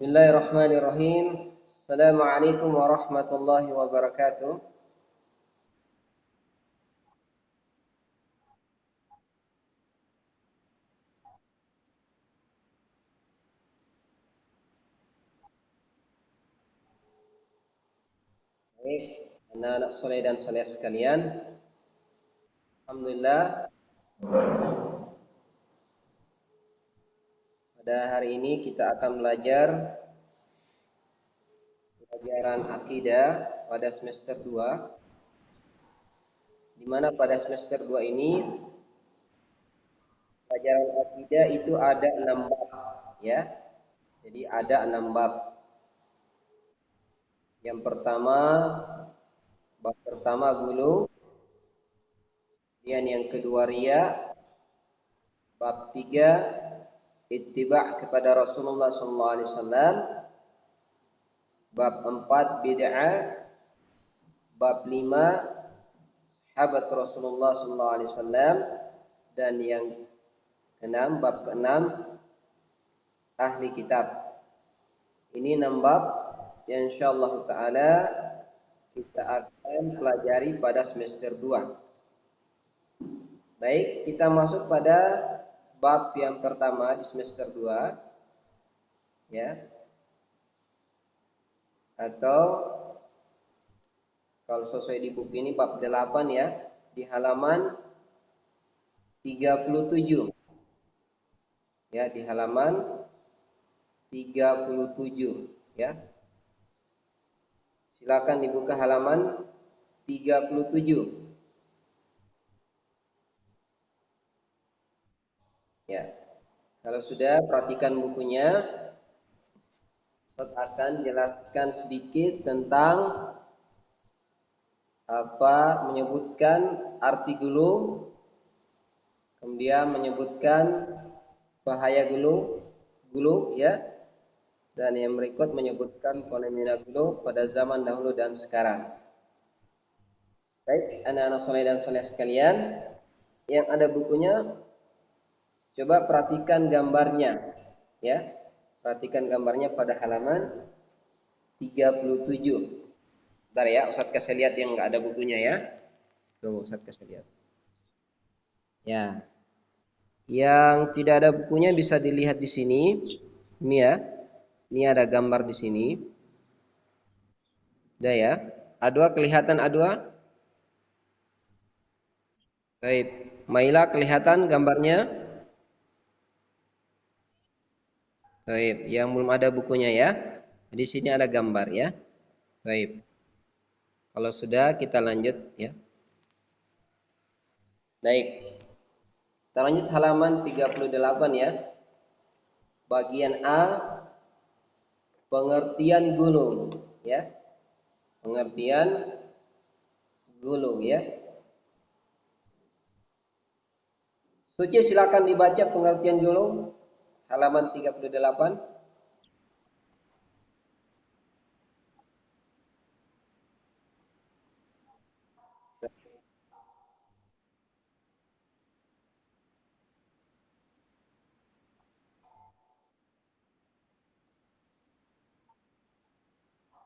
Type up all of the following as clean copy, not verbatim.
Bismillahirrahmanirrahim. Assalamualaikum warahmatullahi wabarakatuh. Baik, anak-anak soleh dan soleh sekalian. Alhamdulillah, pada hari ini kita akan belajar pelajaran akidah pada semester 2, di mana pada semester 2 ini pelajaran akidah itu ada 6 bab, ya. Jadi ada 6 bab. Yang pertama, bab pertama gulu, kemudian yang kedua riya, bab 3 ittiba' kepada Rasulullah SAW, bab 4 bid'ah, bab 5 sahabat Rasulullah SAW, dan yang keenam, bab keenam ahli kitab. Ini 6 bab yang insyaallah taala kita akan pelajari pada semester 2. Baik, kita masuk pada bab yang pertama di semester 2, ya. Atau kalau sesuai di buku ini bab 8, ya, di halaman 37. Ya, di halaman 37, ya. Silakan dibuka halaman 37. Ya. Kalau sudah, perhatikan bukunya. Saya akan jelaskan sedikit tentang menyebutkan arti gulu, kemudian menyebutkan bahaya gulu, ya, dan yang berikut menyebutkan fenomena gulu pada zaman dahulu dan sekarang. Baik, anak-anak soleh dan soleh sekalian, yang ada bukunya, coba perhatikan gambarnya, ya. Perhatikan gambarnya pada halaman 37. Bentar ya, Ustadz kasih lihat yang nggak ada bukunya, ya. Tuh, Ustadz kasih lihat. Ya. Yang tidak ada bukunya bisa dilihat di sini. Ini, ya. Ini ada gambar di sini. Udah, ya. A2 kelihatan A2? Baik. Maila kelihatan gambarnya? Baik. Yang belum ada bukunya, ya. Di sini ada gambar, ya. Baik. Kalau sudah, kita lanjut, ya. Baik. Kita lanjut halaman 38, ya. Bagian A, pengertian gulu, ya. Pengertian gulu, ya. Suci, silakan dibaca pengertian gulu halaman 38.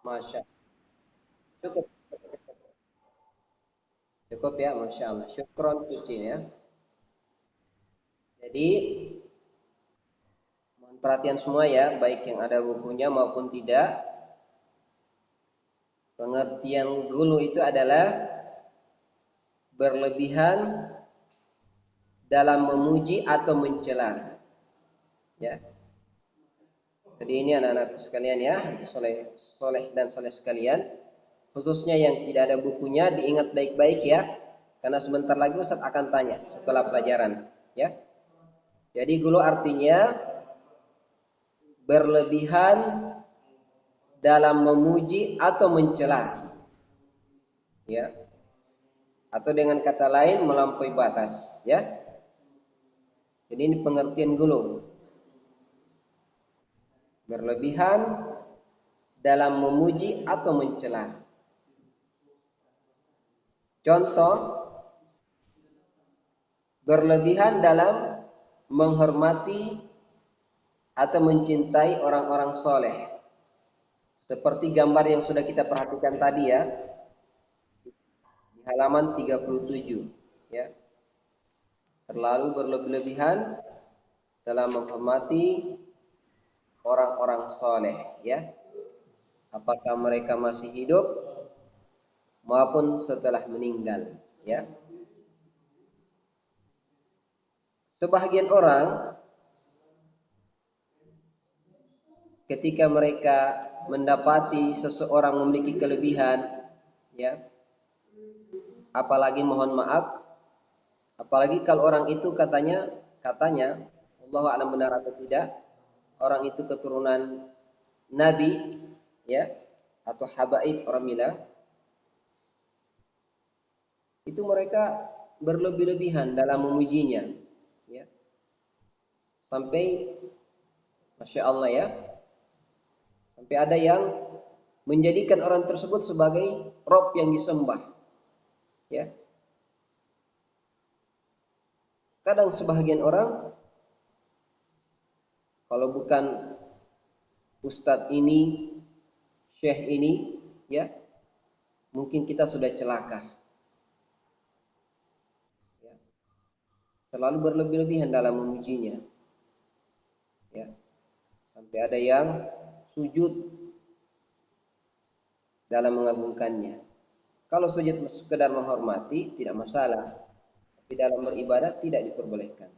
Masya cukup cukup ya, Masya Allah. Syukron Suci, ya. Jadi mohon perhatian semua, ya, baik yang ada bukunya maupun tidak. Pengertian gulu itu adalah berlebihan dalam memuji atau mencela, ya. Jadi ini anak-anak sekalian, ya, soleh soleh dan soleh sekalian, khususnya yang tidak ada bukunya, diingat baik-baik, ya, karena sebentar lagi Ustaz akan tanya setelah pelajaran, ya. Jadi gulu artinya berlebihan dalam memuji atau mencela, ya, atau dengan kata lain melampaui batas, ya. Jadi ini pengertian gulu, berlebihan dalam memuji atau mencela. Contoh, berlebihan dalam menghormati atau mencintai orang-orang soleh. Seperti gambar yang sudah kita perhatikan tadi ya, di halaman 37. Ya, terlalu berlebihan dalam menghormati orang-orang soleh. Ya, apakah mereka masih hidup maupun setelah meninggal. Ya, sebahagian orang ketika mereka mendapati seseorang memiliki kelebihan, ya, apalagi mohon maaf, apalagi kalau orang itu katanya Allah a'lam benar atau tidak, orang itu keturunan nabi, ya, atau habaib orang bilang, itu mereka berlebih-lebihan dalam memujinya, ya, sampai masya Allah ya, sampai ada yang menjadikan orang tersebut sebagai rob yang disembah, ya. Kadang sebahagian orang kalau bukan ustadz ini, syekh ini, ya, mungkin kita sudah celaka. Ya. Terlalu berlebih-lebihan dalam memujinya. Ya. Sampai ada yang sujud dalam mengagungkannya. Kalau sujud sekedar menghormati tidak masalah, tapi dalam beribadah tidak diperbolehkan.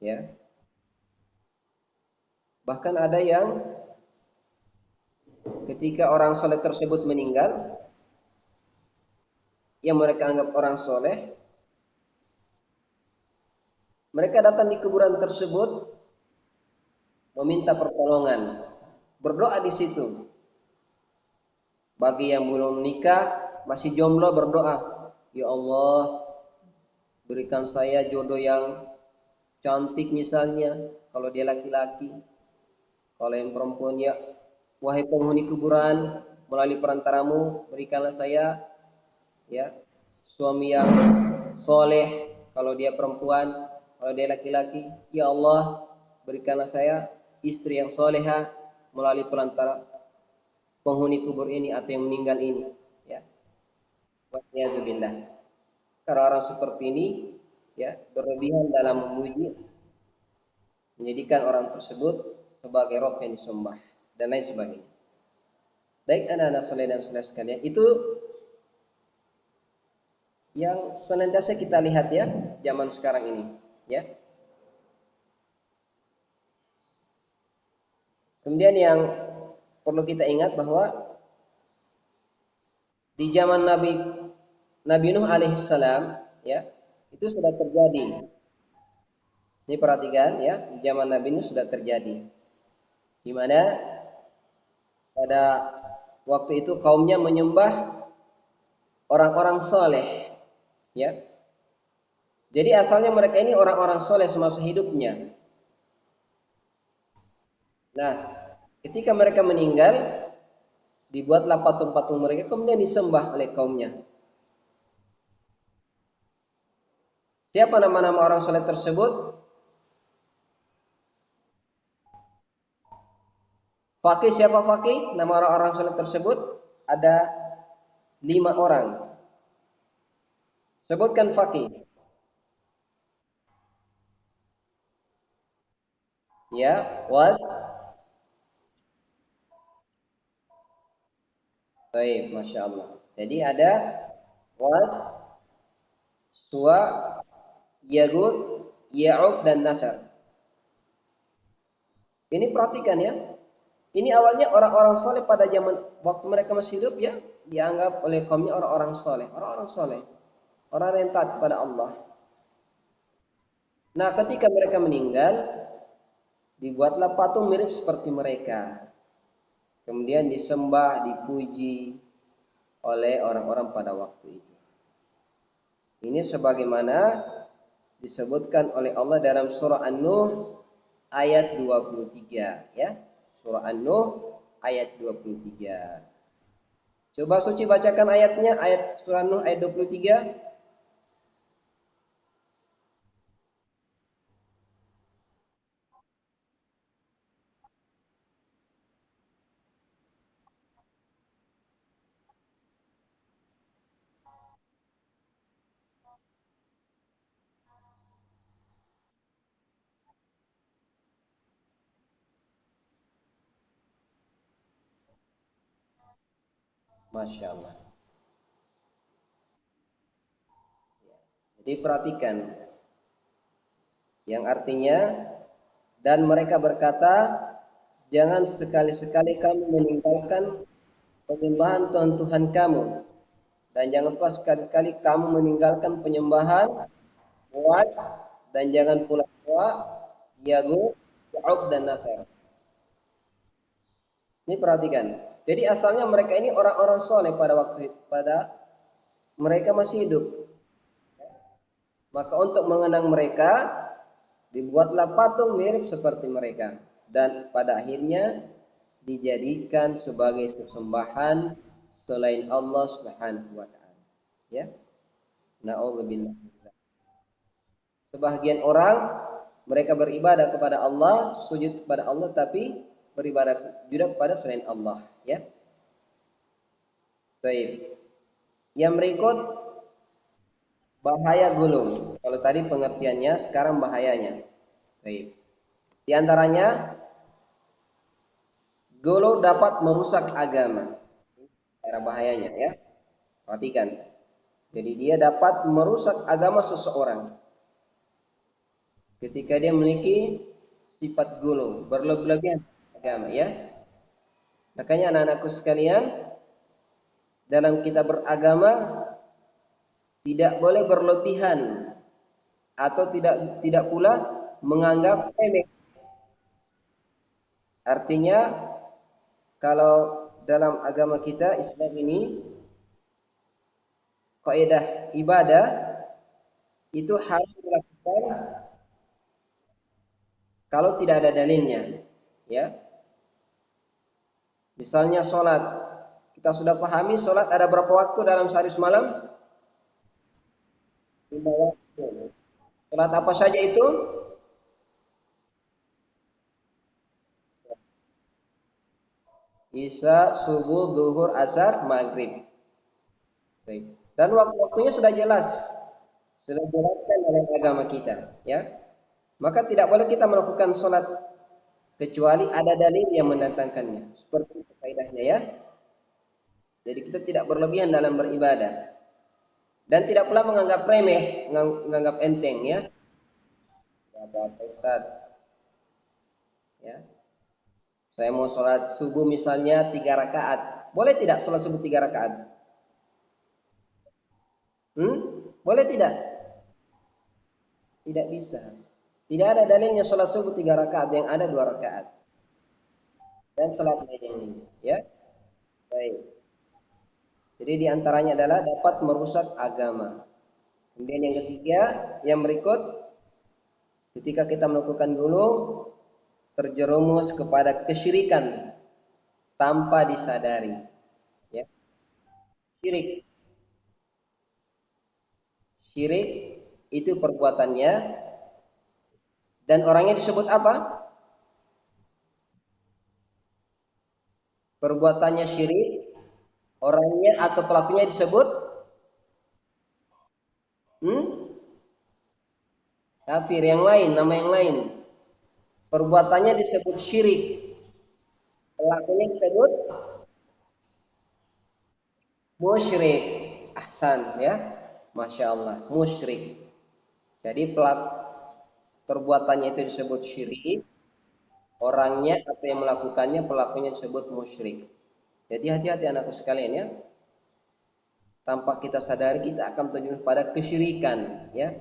Ya. Bahkan ada yang ketika orang soleh tersebut meninggal, yang mereka anggap orang soleh, mereka datang di kuburan tersebut meminta pertolongan, berdoa di situ. Bagi yang belum nikah, masih jomblo berdoa, ya Allah, berikan saya jodoh yang cantik misalnya, kalau dia laki-laki. Kalau yang perempuan, ya wahai penghuni kuburan, melalui perantaramu berikanlah saya, ya, suami yang soleh kalau dia perempuan, kalau dia laki-laki. Ya Allah, berikanlah saya istri yang soleha melalui perantara penghuni kubur ini atau yang meninggal ini. Ya, wa'iyadzubillah. Karena orang seperti ini, ya, berlebihan dalam memuji, menjadikan orang tersebut sebagai rob yang disembah dan lain sebagainya. Baik anak-anak soleh dan soleh sekalian, itu yang senantiasa kita lihat ya zaman sekarang ini, ya. Kemudian yang perlu kita ingat bahwa di zaman Nabi Nuh alaihissalam, ya, itu sudah terjadi. Ini perhatikan ya, di zaman Nabi Nuh sudah terjadi, di mana pada waktu itu kaumnya menyembah orang-orang soleh, ya. Jadi asalnya mereka ini orang-orang soleh semasa hidupnya. Nah, ketika mereka meninggal, dibuatlah patung-patung mereka kemudian disembah oleh kaumnya. Siapa nama-nama orang soleh tersebut? Fakih, siapa Fakih? Nama orang-orang soleh tersebut ada 5 orang. Sebutkan Fakih. Ya, Wad. Baik, masya Allah. Jadi ada Wad, Suwa, Yaguth, Ya'uq dan Nasr. Ini perhatikan ya. Ini awalnya orang-orang soleh pada zaman waktu mereka masih hidup, ya, dianggap oleh kaumnya orang-orang soleh, orang-orang soleh, orang yang taat kepada Allah. Nah, ketika mereka meninggal, dibuatlah patung mirip seperti mereka. Kemudian disembah, dipuji oleh orang-orang pada waktu itu. Ini sebagaimana disebutkan oleh Allah dalam surah An-Nuh ayat 23, ya. Surah An-Nuh ayat 23. Coba Suci bacakan ayatnya, ayat surah Nuh ayat 23. Masya Allah. Jadi perhatikan, yang artinya, dan mereka berkata, jangan sekali-sekali kamu meninggalkan penyembahan Tuhan-Tuhan kamu, dan jangan pula sekali-kali kamu meninggalkan penyembahan Wat, dan jangan pula Yaguth, Ya'uq, dan Nasr. Ini perhatikan. Jadi asalnya mereka ini orang-orang soleh pada mereka masih hidup. Maka untuk mengenang mereka, dibuatlah patung mirip seperti mereka. Dan pada akhirnya dijadikan sebagai sesembahan selain Allah Subhanahu wa taala. Ya. Na'udzubillah. Sebagian orang mereka beribadah kepada Allah, sujud kepada Allah, tapi beribadah juga kepada selain Allah. Ya. Baik. Yang berikut bahaya gulung. Kalau tadi pengertiannya, sekarang bahayanya. Baik. Di antaranya, gulu dapat merusak agama. Cara bahayanya ya. Perhatikan. Jadi dia dapat merusak agama seseorang. Ketika dia memiliki sifat gulu, berlebihan agama ya. Makanya anak-anakku sekalian, dalam kita beragama tidak boleh berlebihan atau tidak pula menganggap remeh. Artinya kalau dalam agama kita Islam ini kaidah ibadah itu harus dilakukan kalau tidak ada dalilnya, ya. Misalnya sholat, kita sudah pahami sholat ada berapa waktu dalam sehari semalam? 5 waktu. Sholat apa saja itu? Isya, subuh, duhur, asar, maghrib. Baik. Dan waktu-waktunya sudah jelas, sudah dijelaskan dalam agama kita, ya. Maka tidak boleh kita melakukan sholat kecuali ada dalil yang mendatangkannya. Seperti itu kaidahnya ya. Jadi kita tidak berlebihan dalam beribadah dan tidak pula menganggap remeh, menganggap enteng ya. Apa Ustaz? Ya. Saya mau sholat subuh misalnya 3 rakaat. Boleh tidak sholat subuh 3 rakaat? Boleh tidak? Tidak bisa. Tidak ada dalilnya sholat subuh 3 rakaat, yang ada 2 rakaat. Dan sholat lainnya, ya. Baik. Jadi diantaranya adalah dapat merusak agama. Kemudian yang ketiga, yang berikut, ketika kita melakukan dulu terjerumus kepada kesyirikan tanpa disadari. Ya. Syirik. Syirik itu perbuatannya dan orangnya disebut apa? Perbuatannya syirik, orangnya atau pelakunya disebut kafir. Yang lain, nama yang lain. Perbuatannya disebut syirik, pelakunya disebut musyrik. Ahsan ya. Masya Allah, musyrik. Jadi perbuatannya itu disebut syirik, orangnya atau yang melakukannya pelakunya disebut musyrik. Jadi hati-hati anakku sekalian ya. Tanpa kita sadari kita akan terjun pada kesyirikan ya.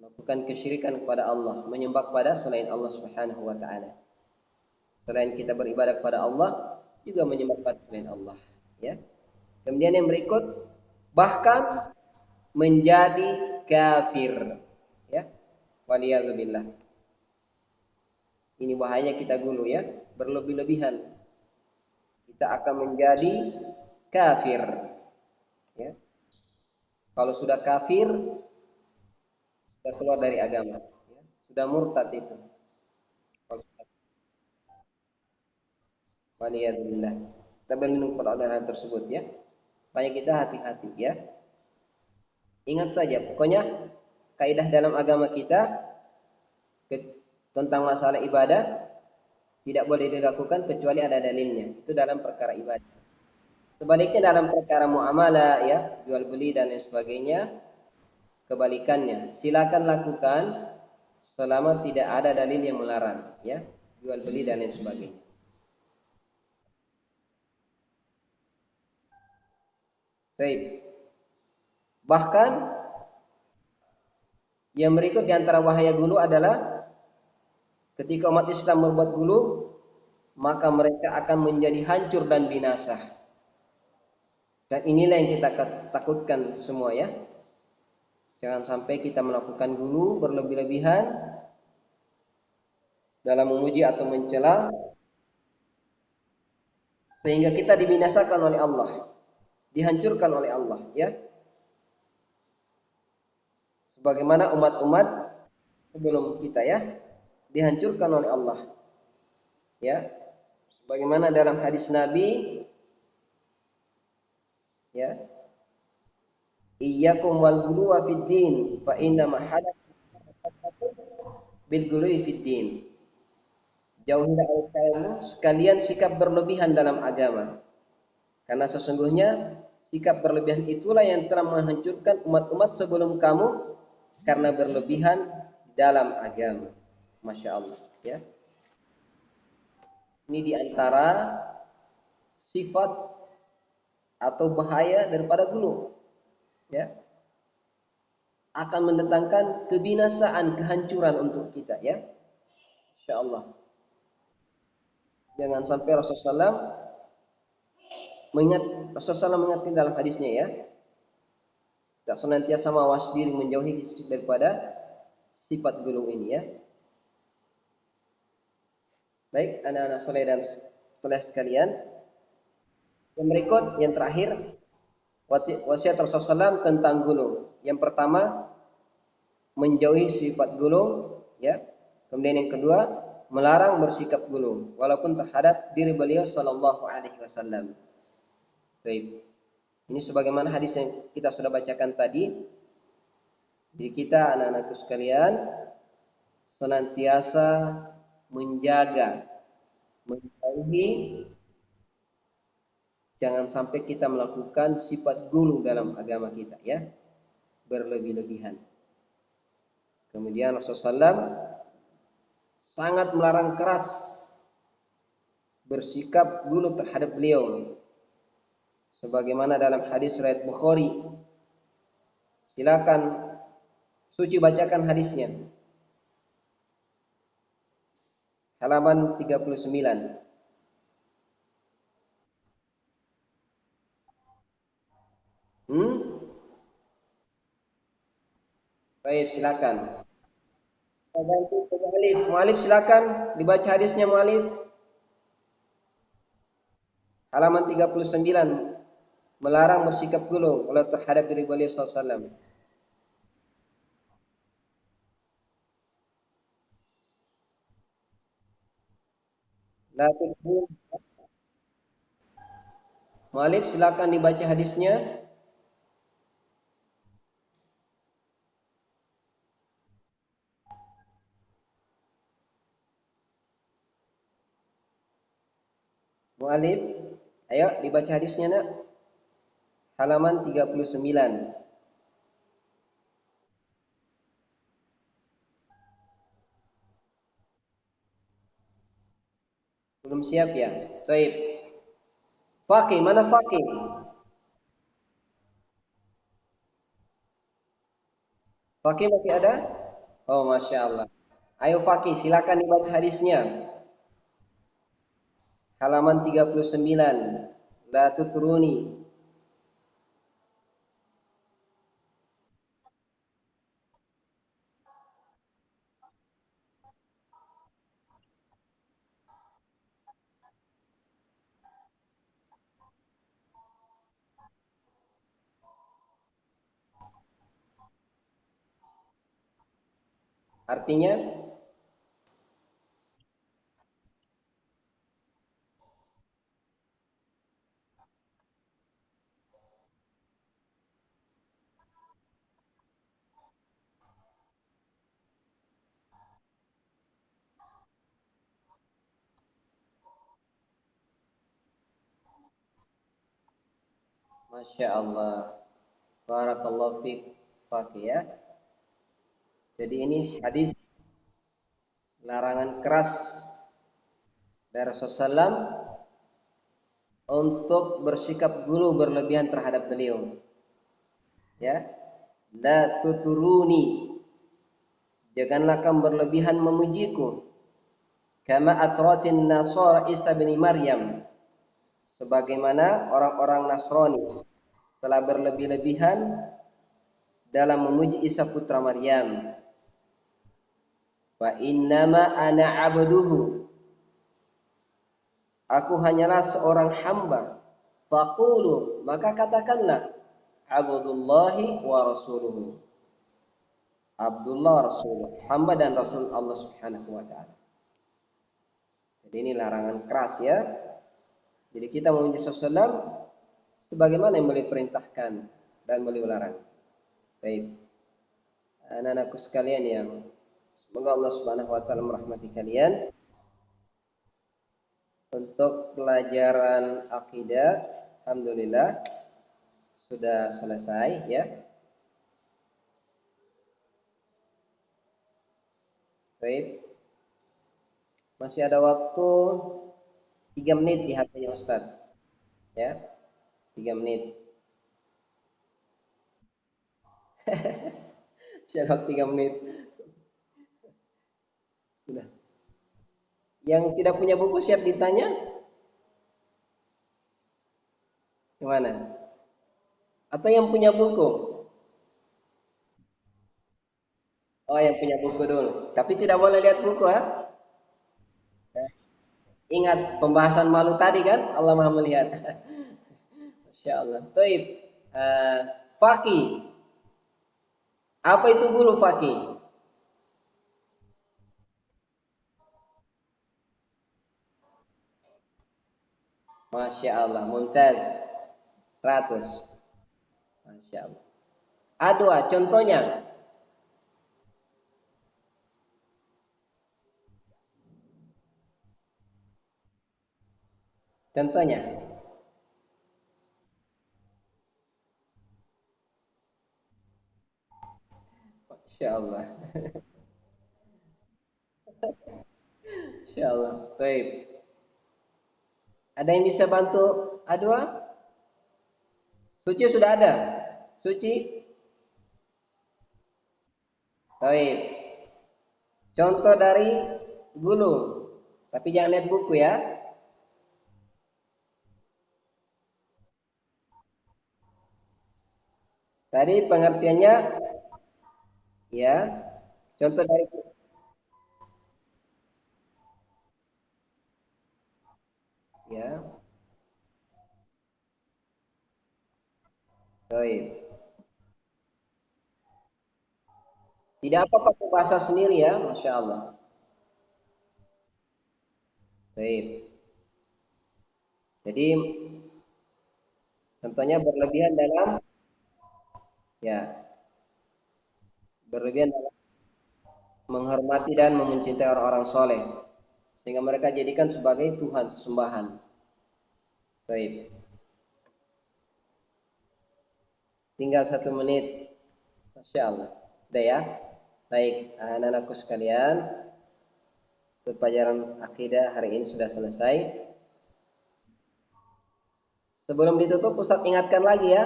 Melakukan kesyirikan kepada Allah, menyembah kepada selain Allah Subhanahu wa taala. Selain kita beribadah kepada Allah, juga menyembah kepada selain Allah ya. Kemudian yang berikut, bahkan menjadi kafir ya. Waliyadzubillah. Ini bahaya kita dulu ya, berlebih-lebihan. Kita akan menjadi kafir. Ya. Kalau sudah kafir, sudah keluar dari agama. Ya. Sudah murtad itu. Waliyadzubillah. Kita berlindung kepada hal tersebut ya. Supaya kita hati-hati ya. Ingat saja, pokoknya kaidah dalam agama kita tentang masalah ibadah tidak boleh dilakukan kecuali ada dalilnya. Itu dalam perkara ibadah. Sebaliknya dalam perkara muamalah ya, jual beli dan lain sebagainya, kebalikannya. Silakan lakukan selama tidak ada dalil yang melarang ya, jual beli dan lain sebagainya. Baik. Bahkan yang berikut di antara bahaya gulu adalah ketika umat Islam membuat gulu, maka mereka akan menjadi hancur dan binasa. Dan inilah yang kita takutkan semua ya. Jangan sampai kita melakukan gulu berlebih-lebihan dalam memuji atau mencela sehingga kita dibinasakan oleh Allah, dihancurkan oleh Allah ya. Sebagaimana umat-umat sebelum kita ya, dihancurkan oleh Allah. Ya. Sebagaimana dalam hadis Nabi ya, iyyakum wal ghuluwa fid din fa inna ma hadatsa bil ghuluwi fid din. Jauhilah oleh kamu sekalian sikap berlebihan dalam agama. Karena sesungguhnya sikap berlebihan itulah yang telah menghancurkan umat-umat sebelum kamu karena berlebihan dalam agama. Masya Allah ya. Ini diantara sifat atau bahaya daripada ghulu ya, akan mendatangkan kebinasaan, kehancuran untuk kita ya. Insyaallah. Jangan sampai Rasulullah SAW mengingatkan dalam hadisnya ya, tak senantiasa mawas diri menjauhi daripada sifat ghulu ini ya. Baik, anak-anak soleh dan soleh sekalian, yang berikut yang terakhir wasiat Rasulullah SAW tentang ghulu. Yang pertama, menjauhi sifat ghulu ya. Kemudian yang kedua, melarang bersikap ghulu walaupun terhadap diri beliau sallallahu alaihi wasallam. Baik. Ini sebagaimana hadis yang kita sudah bacakan tadi. Jadi kita anak-anakku sekalian senantiasa menjaga, menjauhi, jangan sampai kita melakukan sifat ghulu dalam agama kita ya, berlebih-lebihan. Kemudian Rasulullah SAW sangat melarang keras bersikap ghulu terhadap beliau. Sebagaimana dalam hadis riwayat Bukhari. Silakan Suci bacakan hadisnya. Halaman 39. Hmm? Baik, silakan. Ganti ke Mu'alif. Mu'alif silakan dibaca hadisnya Mu'alif. Halaman 39. Melarang bersikap ghulu oleh terhadap diri beliau sallallahu alaihi wasallam. La tuqul. Mu'alif silakan dibaca hadisnya. Mu'alif, ayo dibaca hadisnya nak. Halaman 39. Belum siap ya? Baik. Faqih, mana Faqih? Faqih masih ada? Oh, Masya Allah. Ayo Faqih, silakan dibaca hadisnya. Halaman 39. La tutruni. Artinya, Masya Allah. Barakallahu fiik Faki ya. Jadi ini hadis larangan keras dari Rasulullah SAW untuk bersikap gulu berlebihan terhadap beliau. Ya, la tuturuni, janganlah kamu berlebihan memujiku, kama atratin nasara Isa bin Maryam, sebagaimana orang-orang Nasrani telah berlebih-lebihan dalam memuji Isa putra Maryam. Wa innama ana abduhu, aku hanyalah seorang hamba. Faqulu, maka katakanlah, Abdullahi wa rasuluhu, Abdullah Rasul, hamba dan Rasul Allah Subhanahu wa taala. Jadi ini larangan keras ya. Jadi kita memuji Rasulullah sebagaimana yang beliau perintahkan dan beliau larang. Baik. Anak-anakku sekalian yang semoga Allah Subhanahu wa taala merahmati kalian. Untuk pelajaran akidah alhamdulillah sudah selesai ya. Baik. Masih ada waktu 3 menit di HP-nya Ustaz. Ya. 3 menit. Syarat 3 menit. Sudah. Yang tidak punya buku siap ditanya? Gimana? Atau yang punya buku? Oh, yang punya buku dulu. Tapi tidak boleh lihat buku ha? Ingat pembahasan malu tadi kan? Allah Maha melihat. Masya Allah. Taib. Faki. Apa itu bulu Faki? Masya Allah. Mumtaz. 100. Masya Allah. A2. Contohnya. Contohnya. Masya Allah. Masya Allah. Taib. Ada yang bisa bantu A2? Suci sudah ada. Suci. Taib. Contoh dari gulung. Tapi jangan lihat buku ya. Tadi pengertiannya ya. Contoh dari ya. Taib. Tidak apa pakai bahasa sendiri ya, Masya Allah. Taib. Jadi contohnya berlebihan dalam ya, berlebihan dalam menghormati dan mencintai orang-orang soleh sehingga mereka jadikan sebagai Tuhan sesembahan. Taib. Tinggal 1 menit. Masya Allah. Udah ya. Baik, anak-anakku sekalian, pelajaran akidah hari ini sudah selesai. Sebelum ditutup, Ustaz ingatkan lagi ya,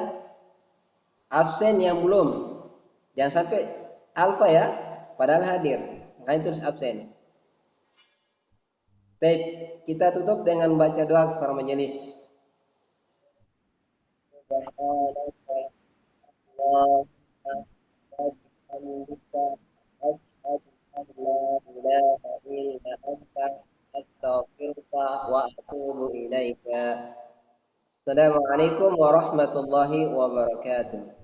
absen yang belum, jangan sampai alfa ya, padahal hadir, makanya terus absen. Baik, kita tutup dengan baca doa kepada majelis. Assalamualaikum warahmatullahi wabarakatuh.